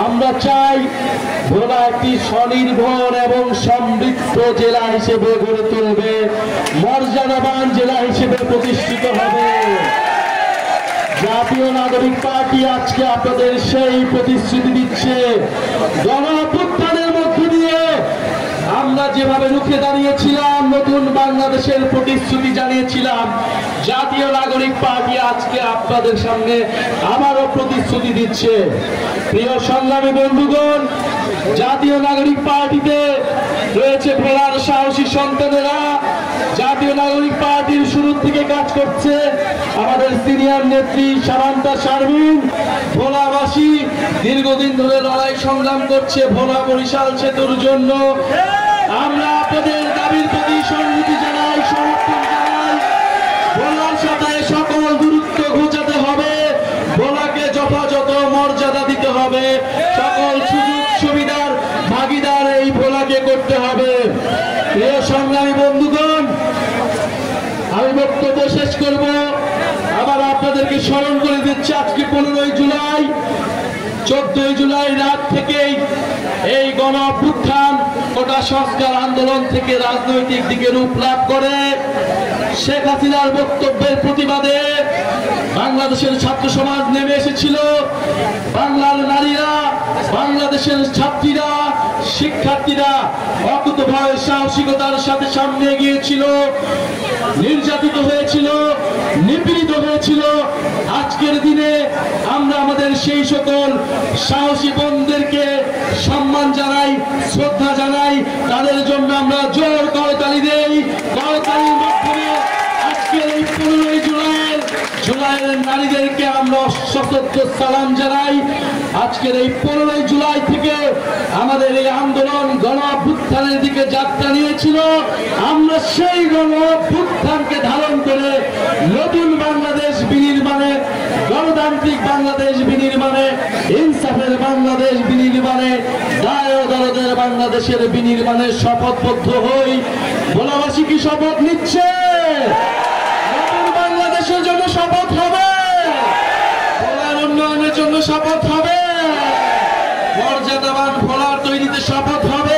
আমরা চাই ভোলা একটি স্বনির্ভর এবং সমৃদ্ধ জেলা হিসেবে গড়ে তুলবে, মর্যাদাবান জেলা হিসেবে প্রতিষ্ঠিত হবে। জাতীয় নাগরিক পার্টি আজকে আপনাদের সেই প্রতিশ্রুতি দিচ্ছে। গণঅভ্যুত্থানের মধ্য দিয়ে আমরা যেভাবে রুখে দাঁড়িয়েছিলাম, নতুন বাংলাদেশের প্রতিশ্রুতি জানিয়েছিলাম, জাতীয় নাগরিক পার্টি আজকে আপনাদের সামনে আবারও প্রতিশ্রুতি দিচ্ছে। প্রিয় সংগ্রামী বন্ধুগণ, জাতীয় নাগরিক পার্টিতে রয়েছে ভোলার সাহসী সন্তানেরা। জাতীয় নাগরিক পার্টির শুরু থেকে কাজ করছে আমাদের সিনিয়র নেত্রী সামান্তা শারমিন। ভোলাবাসী দীর্ঘদিন ধরে লড়াই সংগ্রাম করছে ভোলা বরিশাল সেতুর জন্য। আমরা আপনাদের দাবির প্রতি সংহতি জানাই, সমর্থন জানাই। ভোলার সাথে সকল দূরত্ব ঘোচাতে হবে, ভোলাকে যথাযথ মর্যাদা দিতে হবে, সকল সুযোগ সুবিধার ভাগিদার এই ভোলাকে করতে হবে। প্রিয় সংগ্রামী বন্ধুগণ, আমি বক্তব্য শেষ করব। আবার আপনাদেরকে স্মরণ করে দিচ্ছি, আজকে 15ই জুলাই, 14ই জুলাই রাত থেকেই এই গণ অভ্যুত্থান কোটা সংস্কার আন্দোলন থেকে রাজনৈতিক দিকে রূপ লাভ করে শেখ হাসিনার বক্তব্যের প্রতিবাদে বাংলাদেশের ছাত্র সমাজ নেমে এসেছিল। বাংলার নারীরা, বাংলাদেশের ছাত্রীরা, শিক্ষার্থীরা অকুতোভয় সাহসিকতার সাথে সামনে গিয়েছিল, নির্যাতিত হয়েছিল, নিপীড়িত হয়েছিল। আজকের দিনে আমরা আমাদের সেই সকল সাহসী বোনদেরকে সম্মান জানাই, শ্রদ্ধা জানাই, তাদের জন্য আমরা জোর করতালি দেই। করতালির মাধ্যমে আজকের এই 15ই জুলাইয়ের নারীদেরকে আমরা সশস্ত্র সালাম জানাই। আজকের এই 15ই জুলাই থেকে আমাদের এই আন্দোলন গণ অভ্যুত্থানের দিকে যাত্রা নিয়েছিল। আমরা সেই গণ অভ্যুত্থানকে ধারণ করে নতুন বাংলাদেশ বিনির্মাণে, গণতান্ত্রিক বাংলাদেশ বিনির্মাণে, ইনসাফের বাংলাদেশ বিনির্মাণে, দায় ও দরদের বাংলাদেশের বিনির্মাণে শপথবদ্ধ হই। ভোলাবাসী কি শপথ নিচ্ছে? নতুন বাংলাদেশের জন্য শপথ হবে, ভোলার উন্নয়নের জন্য শপথ হবে, মর্যাদাবান ভোলার তৈরিতে শপথ হবে।